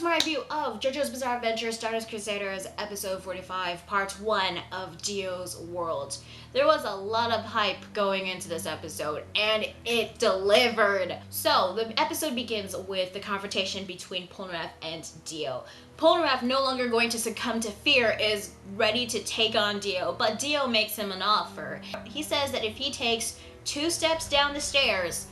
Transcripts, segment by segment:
to my review of JoJo's Bizarre Adventure Stardust Crusaders episode 45, part 1 of Dio's World. There was a lot of hype going into this episode, and it delivered. So, the episode begins with the confrontation between Polnareff and Dio. Polnareff, no longer going to succumb to fear, is ready to take on Dio, but Dio makes him an offer. He says that if he takes 2 steps down the stairs,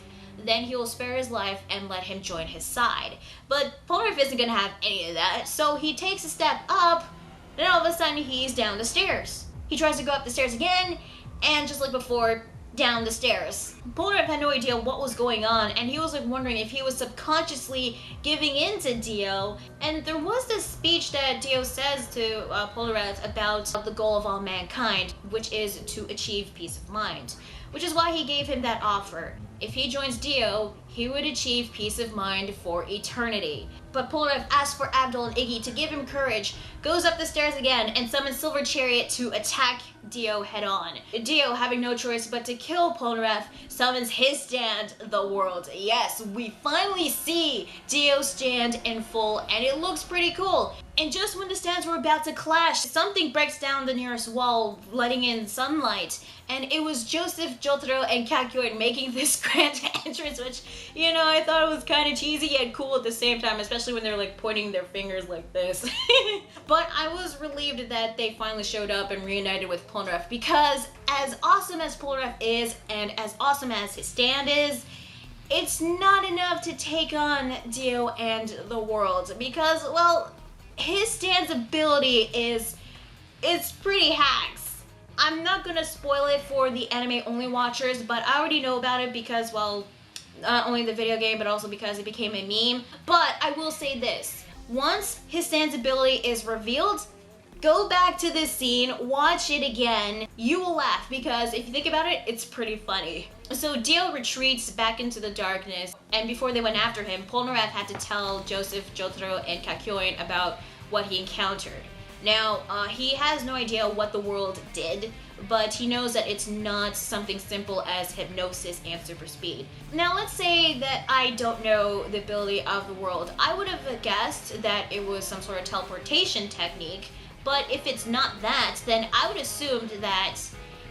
then he will spare his life and let him join his side. But Polnareff isn't going to have any of that, so he takes a step up, then all of a sudden he's down the stairs. He tries to go up the stairs again, and just like before, down the stairs. Polnareff had no idea what was going on, and he was like wondering if he was subconsciously giving in to Dio. And there was this speech that Dio says to Polnareff about the goal of all mankind, which is to achieve peace of mind. Which is why he gave him that offer. If he joins Dio, he would achieve peace of mind for eternity. But Polnareff asks for Abdul and Iggy to give him courage, goes up the stairs again, and summons Silver Chariot to attack Dio head on. Dio, having no choice but to kill Polnareff, summons his stand, the World. Yes, we finally see Dio's stand in full, and it looks pretty cool. And just when the stands were about to clash, something breaks down the nearest wall, letting in sunlight. And it was Joseph, Jotaro, and Kakyoin making this grand entrance, which, you know, I thought it was kind of cheesy yet cool at the same time, especially when they're like pointing their fingers like this. But I was relieved that they finally showed up and reunited with Polnareff, because as awesome as Polnareff is, and as awesome as his stand is, it's not enough to take on Dio and the World, because, well, his stand's ability it's pretty hacks. I'm not gonna spoil it for the anime-only watchers, but I already know about it because, well, not only the video game, but also because it became a meme. But I will say this, once his stand's ability is revealed, go back to this scene, watch it again, you will laugh, because if you think about it, it's pretty funny. So Dio retreats back into the darkness, and before they went after him, Polnareff had to tell Joseph, Jotaro, and Kakyoin about what he encountered. Now, he has no idea what the World did, but he knows that it's not something simple as hypnosis and super speed. Now, let's say that I don't know the ability of the World. I would have guessed that it was some sort of teleportation technique, but if it's not that, then I would assume that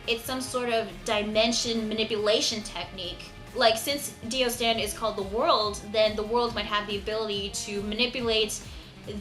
it's some sort of dimension manipulation technique. Like, since Dio's stand is called the World, then the World might have the ability to manipulate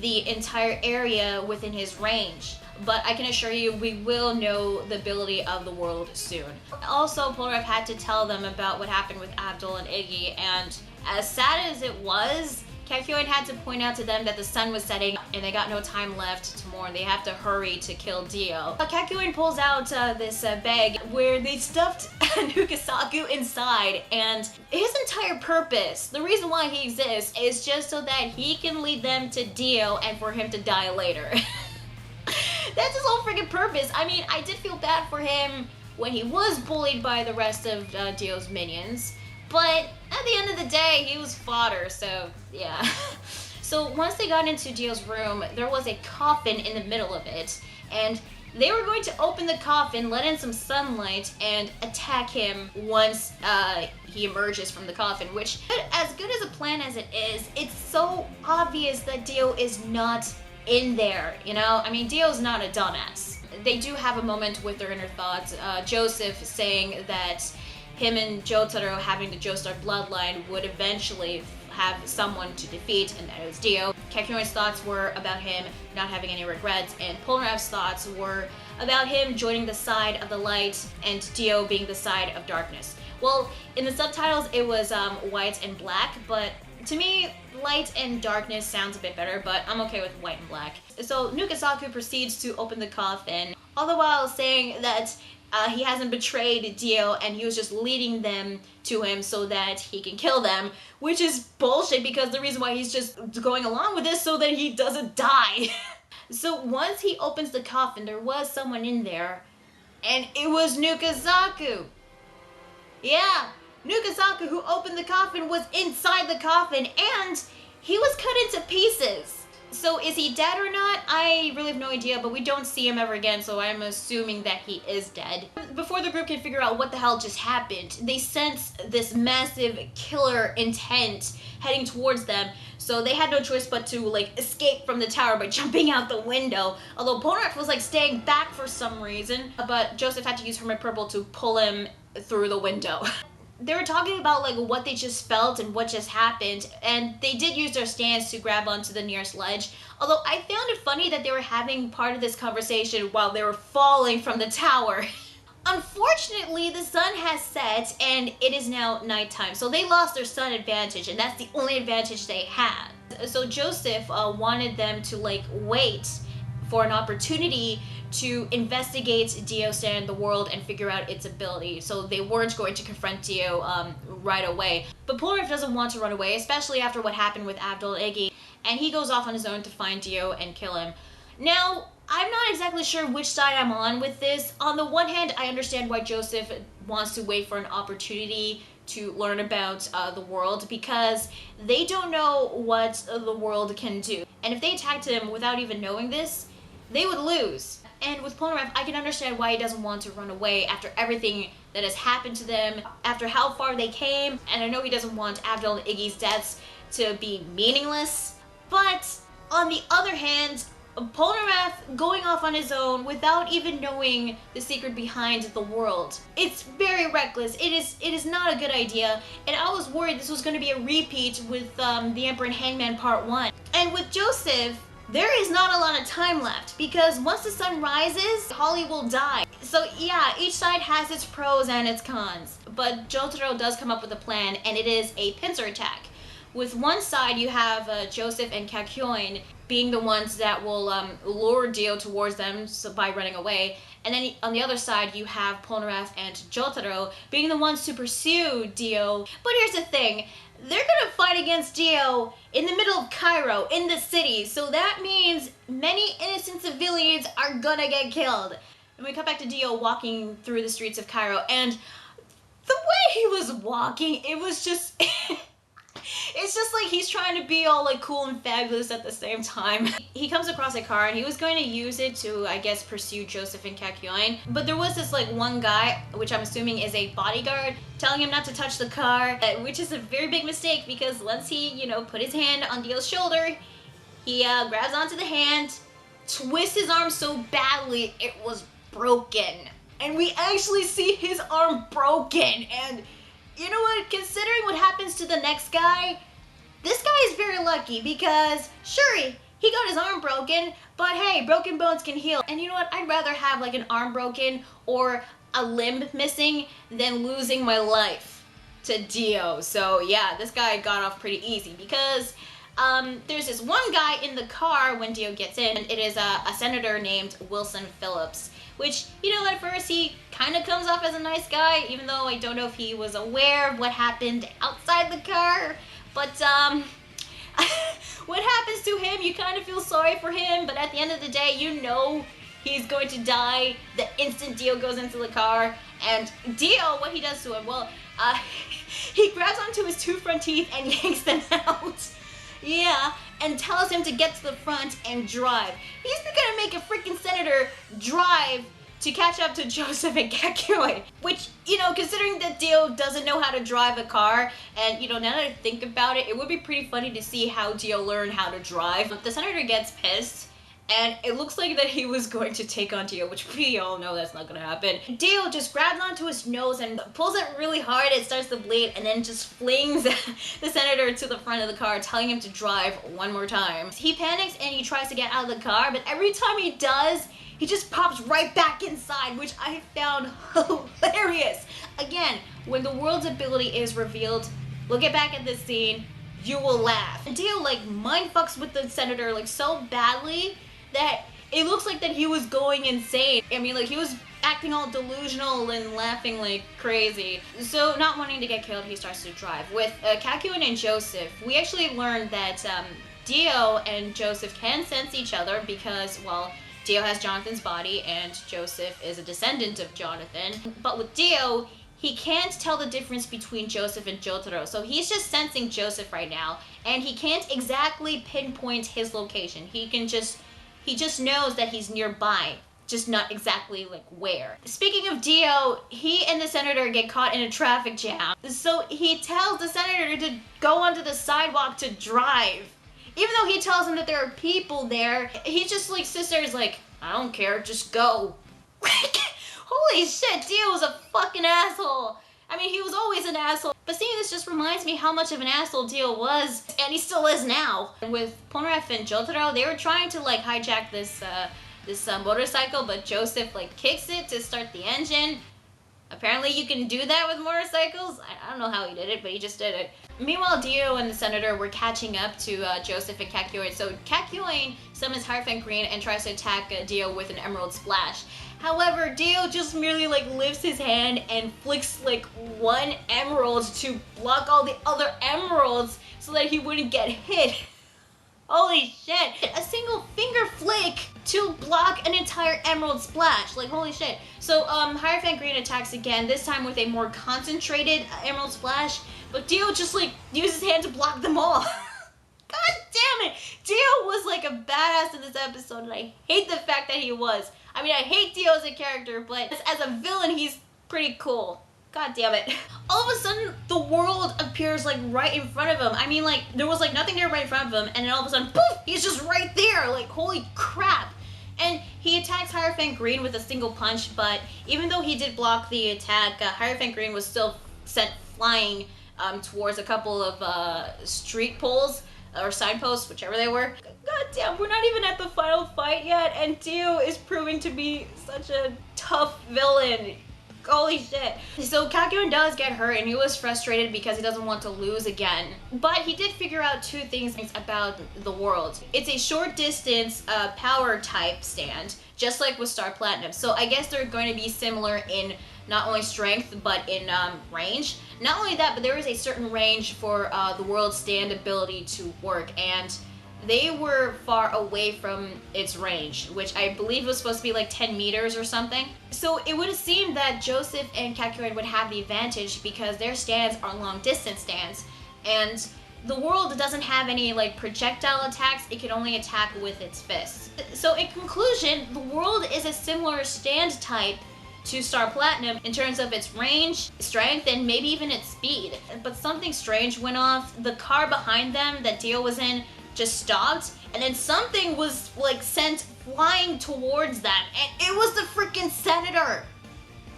the entire area within his range. But I can assure you, we will know the ability of the World soon. Also, Polnareff had to tell them about what happened with Abdul and Iggy, and as sad as it was, Kakyoin had to point out to them that the sun was setting and they got no time left to mourn. They have to hurry to kill Dio. Kakyoin pulls out this bag where they stuffed Nukasaku inside, and his entire purpose, the reason why he exists, is just so that he can lead them to Dio and for him to die later. That's his whole freaking purpose. I mean, I did feel bad for him when he was bullied by the rest of Dio's minions, but at the end of the day, he was fodder, so yeah. So once they got into Dio's room, there was a coffin in the middle of it, and they were going to open the coffin, let in some sunlight, and attack him once he emerges from the coffin, which, as good as a plan as it is, it's so obvious that Dio is not in there, you know? I mean, Dio's not a dumbass. They do have a moment with their inner thoughts. Joseph saying that him and Jotaro having the Joestar bloodline would eventually have someone to defeat, and that is Dio. Kakyoin's thoughts were about him not having any regrets, and Polnareff's thoughts were about him joining the side of the light and Dio being the side of darkness. Well, in the subtitles it was white and black, but to me, light and darkness sounds a bit better, but I'm okay with white and black. So Nukasaku proceeds to open the coffin, all the while saying that he hasn't betrayed Dio and he was just leading them to him so that he can kill them, which is bullshit, because the reason why he's just going along with this so that he doesn't die. So once he opens the coffin, there was someone in there, and it was Nukasaku. Yeah, Nukasaku, who opened the coffin, was inside the coffin, and he was cut into pieces. So is he dead or not? I really have no idea, but we don't see him ever again, so I'm assuming that he is dead. Before the group can figure out what the hell just happened, they sense this massive killer intent heading towards them, so they had no choice but to like escape from the tower by jumping out the window. Although Polnareff was like staying back for some reason, but Joseph had to use Hermit Purple to pull him through the window. They were talking about like what they just felt and what just happened, and they did use their stands to grab onto the nearest ledge. Although I found it funny that they were having part of this conversation while they were falling from the tower. Unfortunately, the sun has set and it is now nighttime, so they lost their sun advantage, and that's the only advantage they had. So Joseph wanted them to like wait for an opportunity to investigate Dio's stand in the world and figure out its ability. So they weren't going to confront Dio right away. But Polnareff doesn't want to run away, especially after what happened with Abdul and Iggy, and he goes off on his own to find Dio and kill him. Now, I'm not exactly sure which side I'm on with this. On the one hand, I understand why Joseph wants to wait for an opportunity to learn about the world, because they don't know what the world can do. And if they attacked him without even knowing this, they would lose. And with Polnareff, I can understand why he doesn't want to run away after everything that has happened to them, after how far they came, and I know he doesn't want Abdul and Iggy's deaths to be meaningless. But on the other hand, Polnareff going off on his own without even knowing the secret behind the world, it's very reckless. It is not a good idea, and I was worried this was going to be a repeat with The Emperor and Hangman Part 1. And with Joseph, there is not a lot of time left, because once the sun rises, Holly will die. So yeah, each side has its pros and its cons. But Jotaro does come up with a plan, and it is a pincer attack. With one side, you have Joseph and Kakyoin being the ones that will lure Dio towards them by running away. And then on the other side, you have Polnareff and Jotaro being the ones to pursue Dio. But here's the thing. They're gonna fight against Dio in the middle of Cairo, in the city, so that means many innocent civilians are gonna get killed. And we cut back to Dio walking through the streets of Cairo, and the way he was walking, it was just... It's just like he's trying to be all like cool and fabulous at the same time. He comes across a car and he was going to use it to, I guess, pursue Joseph and Kakyoin. But there was this like one guy, which I'm assuming is a bodyguard, telling him not to touch the car, which is a very big mistake, because once he, you know, put his hand on Dio's shoulder, he grabs onto the hand, twists his arm so badly it was broken. And we actually see his arm broken, and you know what, considering what happens to the next guy, this guy is very lucky, because sure, he got his arm broken, but hey, broken bones can heal. And you know what, I'd rather have like an arm broken or a limb missing than losing my life to Dio. So yeah, this guy got off pretty easy, because there's this one guy in the car when Dio gets in, and it is a senator named Wilson Phillips. Which, you know, at first he kind of comes off as a nice guy, even though I don't know if he was aware of what happened outside the car. But, what happens to him, you kind of feel sorry for him, but at the end of the day, you know he's going to die the instant Dio goes into the car. And Dio, what he does to him, well, he grabs onto his two front teeth and yanks them out. Yeah, and tells him to get to the front and drive. He's gonna make a freaking senator drive to catch up to Joseph and Kakyoin. Which, you know, considering that Dio doesn't know how to drive a car, and, you know, now that I think about it, it would be pretty funny to see how Dio learned how to drive. But the senator gets pissed, and it looks like that he was going to take on Dio, which we all know that's not gonna happen. Dio just grabs onto his nose and pulls it really hard, it starts to bleed, and then just flings the senator to the front of the car, telling him to drive one more time. He panics and he tries to get out of the car, but every time he does, he just pops right back inside, which I found hilarious. Again, when the world's ability is revealed, look back at this scene, you will laugh. And Dio like mindfucks with the senator like so badly that it looks like that he was going insane. I mean, like, he was acting all delusional and laughing like crazy. So, not wanting to get killed, he starts to drive. With Kakyoin and Joseph, we actually learned that Dio and Joseph can sense each other because, well, Dio has Jonathan's body and Joseph is a descendant of Jonathan. But with Dio, he can't tell the difference between Joseph and Jotaro. So he's just sensing Joseph right now, and he can't exactly pinpoint his location. He just knows that he's nearby, just not exactly like where. Speaking of Dio, he and the senator get caught in a traffic jam. So he tells the senator to go onto the sidewalk to drive. Even though he tells him that there are people there, he just like sits there, he's like, I don't care, just go. Holy shit, Dio was a fucking asshole. I mean, he was always an asshole. But seeing this just reminds me how much of an asshole Dio was, and he still is now. And with Polnareff and Jotaro, they were trying to like hijack this motorcycle, but Joseph like kicks it to start the engine. Apparently you can do that with motorcycles. I don't know how he did it, but he just did it. Meanwhile, Dio and the senator were catching up to Joseph and Kakyoin. So Kakyoin summons Hierophant Green and tries to attack Dio with an Emerald Splash. However, Dio just merely like lifts his hand and flicks like one emerald to block all the other emeralds so that he wouldn't get hit. Holy shit! A single finger flick to block an entire Emerald Splash. Like, holy shit. So, Hierophant Green attacks again, this time with a more concentrated Emerald Splash, but Dio just, like, uses his hand to block them all. God damn it! Dio was, like, a badass in this episode, and I hate the fact that he was. I mean, I hate Dio as a character, but as a villain, he's pretty cool. God damn it. All of a sudden, the world appears like right in front of him. I mean, like, there was like nothing there right in front of him, and then all of a sudden, poof, he's just right there. Like, holy crap. And he attacks Hierophant Green with a single punch, but even though he did block the attack, Hierophant Green was still sent flying towards a couple of street poles or signposts, whichever they were. God damn, we're not even at the final fight yet, and Dio is proving to be such a tough villain. Holy shit. So Kakyoin does get hurt, and he was frustrated because he doesn't want to lose again. But he did figure out two things about the world. It's a short distance power type stand, just like with Star Platinum. So I guess they're going to be similar in not only strength, but in range. Not only that, but there is a certain range for the world stand ability to work, and they were far away from its range, which I believe was supposed to be like 10 meters or something. So it would seem that Joseph and Kakyoin would have the advantage because their stands are long distance stands, and the world doesn't have any like projectile attacks. It can only attack with its fists. So in conclusion, the world is a similar stand type to Star Platinum in terms of its range, strength, and maybe even its speed. But something strange went off. The car behind them that Dio was in just stopped, and then something was like sent flying towards them, and it was the freaking senator.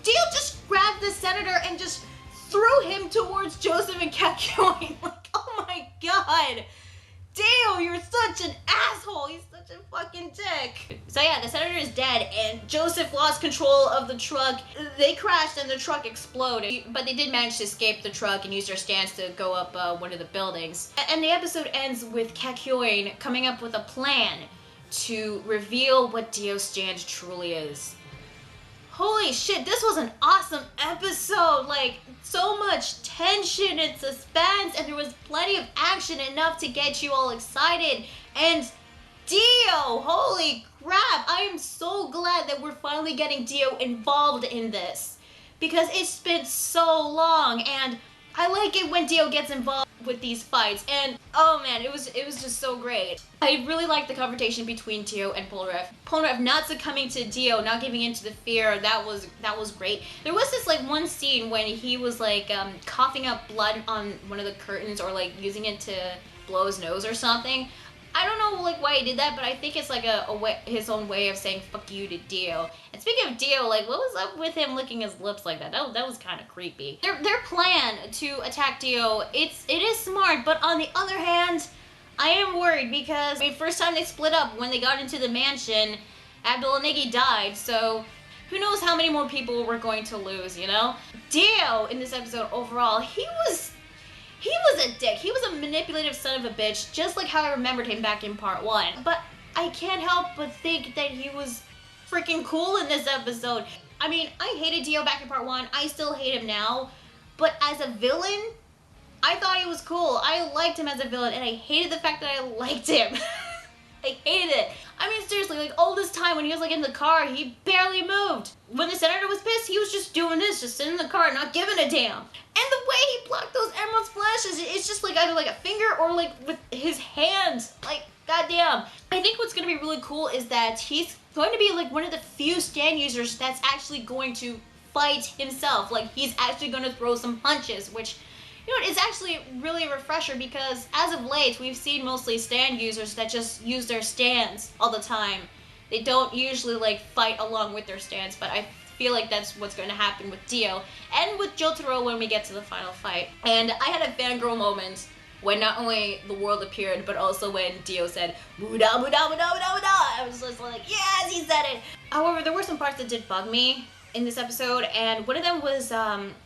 Dio just grabbed the senator and just threw him towards Joseph and Kakyoin. Like, oh my god. Dio, you're such an asshole. He's such a fucking dick. So yeah, the senator is dead, and Joseph lost control of the truck. They crashed and the truck exploded, but they did manage to escape the truck and use their stands to go up one of the buildings. And the episode ends with Kakyoin coming up with a plan to reveal what Dio's stand truly is. Holy shit, this was an awesome episode. Like, so much tension and suspense, and there was plenty of action, enough to get you all excited. And Dio, holy crap, I am so glad that we're finally getting Dio involved in this, because it's been so long, and I like it when Dio gets involved with these fights, and oh man, it was just so great. I really liked the confrontation between Dio and Polnareff. Polnareff not succumbing to Dio, not giving in to the fear, that was great. There was this like one scene when he was like coughing up blood on one of the curtains, or like using it to blow his nose or something. I don't know like why he did that, but I think it's like his own way of saying fuck you to Dio. And speaking of Dio, like what was up with him licking his lips like that? That was kind of creepy. Their plan to attack Dio, it is smart, but on the other hand, I am worried because I mean, first time they split up, when they got into the mansion, Abdul Negi died, so who knows how many more people we're going to lose, you know? Dio in this episode overall, he was a dick. He was a manipulative son of a bitch, just like how I remembered him back in part 1. But I can't help but think that he was freaking cool in this episode. I mean, I hated Dio back in part 1. I still hate him now. But as a villain, I thought he was cool. I liked him as a villain, and I hated the fact that I liked him. I hated it. I mean, seriously, like, all this time when he was, like, in the car, he barely moved. When the senator was pissed, he was just doing this, just sitting in the car, not giving a damn. And the way he blocked those emerald splashes, it's just, like, either, like, a finger or, like, with his hands. Like, goddamn. I think what's gonna be really cool is that he's going to be, like, one of the few stand users that's actually going to fight himself. Like, he's actually gonna throw some punches, which... You know, it's actually really a refresher because as of late, we've seen mostly stand users that just use their stands all the time. They don't usually, like, fight along with their stands, but I feel like that's what's going to happen with Dio and with Jotaro when we get to the final fight. And I had a fangirl moment when not only the world appeared, but also when Dio said, "Buddha, Buddha, Buddha, Buddha, Buddha." I was just like, yes, he said it! However, there were some parts that did bug me in this episode, and one of them was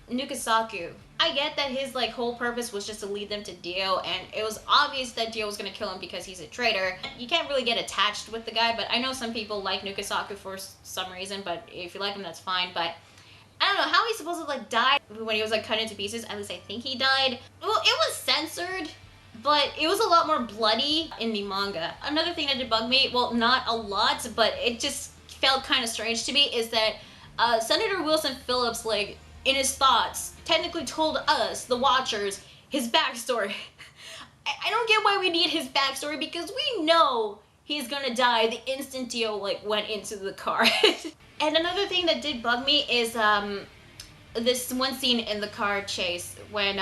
Nukasaku. I get that his, like, whole purpose was just to lead them to Dio, and it was obvious that Dio was gonna kill him because he's a traitor. You can't really get attached with the guy, but I know some people like Nukasaku for some reason, but if you like him, that's fine. But I don't know how he supposed to, like, die when he was, like, cut into pieces. At least I think he died. Well, it was censored, but it was a lot more bloody in the manga. Another thing that did bug me, well, not a lot, but it just felt kind of strange to me, is that Senator Wilson Phillips, like, in his thoughts, technically told us, the watchers, his backstory. I don't get why we need his backstory because we know he's gonna die the instant Dio, like, went into the car. And another thing that did bug me is this one scene in the car chase when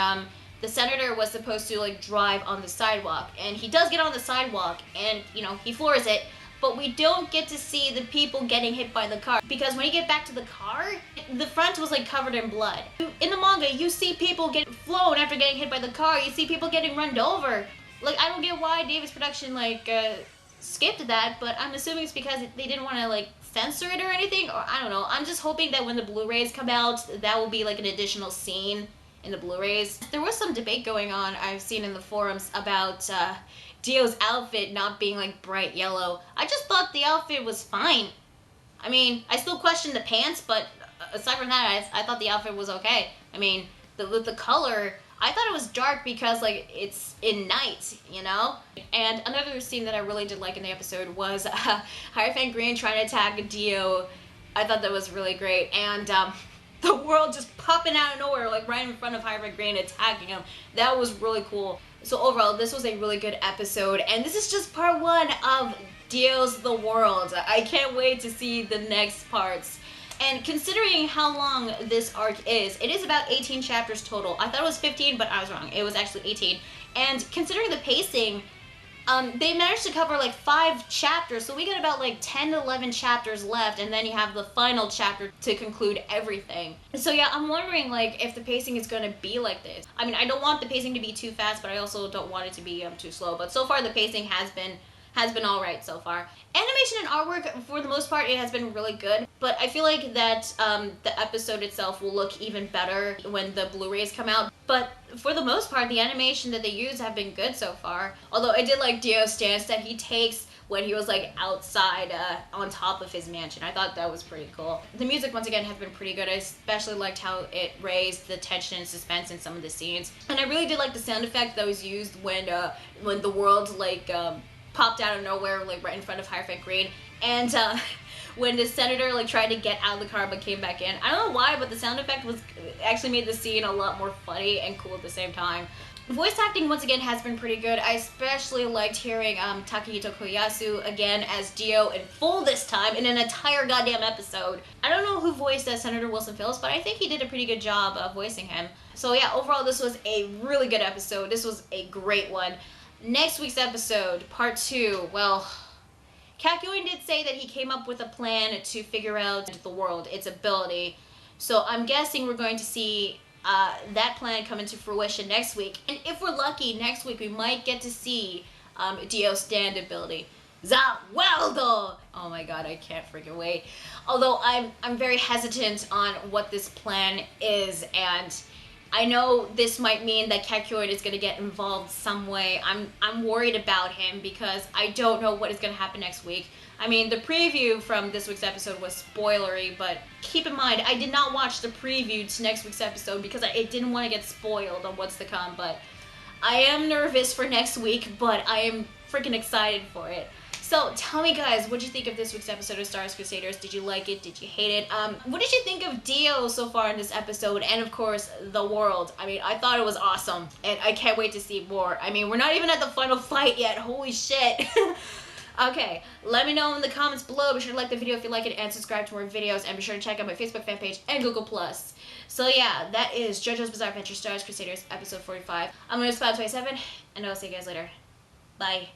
the senator was supposed to, like, drive on the sidewalk, and he does get on the sidewalk and, you know, he floors it. But we don't get to see the people getting hit by the car. Because when you get back to the car, the front was, like, covered in blood. In the manga, you see people get flown after getting hit by the car. You see people getting run over. Like, I don't get why Davis Production, like, skipped that, but I'm assuming it's because they didn't want to, like, censor it or anything, or I don't know. I'm just hoping that when the Blu-rays come out, that will be, like, an additional scene in the Blu-rays. There was some debate going on, I've seen in the forums, about, Dio's outfit not being, like, bright yellow. I just thought the outfit was fine. I mean, I still question the pants, but aside from that, I thought the outfit was okay. I mean, the color, I thought it was dark because, like, it's in night, you know? And another scene that I really did like in the episode was Hierophant Green trying to attack Dio. I thought that was really great. And the world just popping out of nowhere, like, right in front of Hierophant Green attacking him. That was really cool. So overall, this was a really good episode, and this is just part 1 of Dio's The World. I can't wait to see the next parts. And considering how long this arc is, it is about 18 chapters total. I thought it was 15, but I was wrong. It was actually 18. And considering the pacing, they managed to cover, like, 5 chapters, so we got about, like, 10 to 11 chapters left, and then you have the final chapter to conclude everything. So yeah, I'm wondering, like, if the pacing is gonna be like this. I mean, I don't want the pacing to be too fast, but I also don't want it to be too slow. But so far, the pacing has been alright so far. Animation and artwork, for the most part, it has been really good, but I feel like that the episode itself will look even better when the Blu-rays come out. But for the most part, the animation that they use have been good so far. Although I did like Dio's stance that he takes when he was, like, outside on top of his mansion. I thought that was pretty cool. The music, once again, has been pretty good. I especially liked how it raised the tension and suspense in some of the scenes. And I really did like the sound effect that was used when the world, like, popped out of nowhere, like, right in front of Hierophant Green. And when the senator, like, tried to get out of the car but came back in. I don't know why, but the sound effect actually made the scene a lot more funny and cool at the same time. Voice acting, once again, has been pretty good. I especially liked hearing Takahito Koyasu again as Dio in full this time in an entire goddamn episode. I don't know who voiced Senator Wilson Phillips, but I think he did a pretty good job of voicing him. So yeah, overall, this was a really good episode. This was a great one. Next week's episode, part 2, well, Kakyoin did say that he came up with a plan to figure out the world, its ability. So I'm guessing we're going to see that plan come into fruition next week. And if we're lucky, next week we might get to see Dio's stand ability. Zaweldo! Oh my god, I can't freaking wait. Although I'm very hesitant on what this plan is, and I know this might mean that Kakyoin is going to get involved some way. I'm worried about him because I don't know what is going to happen next week. I mean, the preview from this week's episode was spoilery, but keep in mind, I did not watch the preview to next week's episode because I didn't want to get spoiled on what's to come, but I am nervous for next week, but I am freaking excited for it. So tell me guys, what did you think of this week's episode of Stardust Crusaders? Did you like it? Did you hate it? What did you think of Dio so far in this episode? And of course, the world. I mean, I thought it was awesome. And I can't wait to see more. I mean, we're not even at the final fight yet. Holy shit. Okay, let me know in the comments below. Be sure to like the video if you like it and subscribe to more videos. And be sure to check out my Facebook fan page and Google+. So yeah, that is JoJo's Bizarre Adventure Stardust Crusaders episode 45. I'm going to Spot 27, and I'll see you guys later. Bye.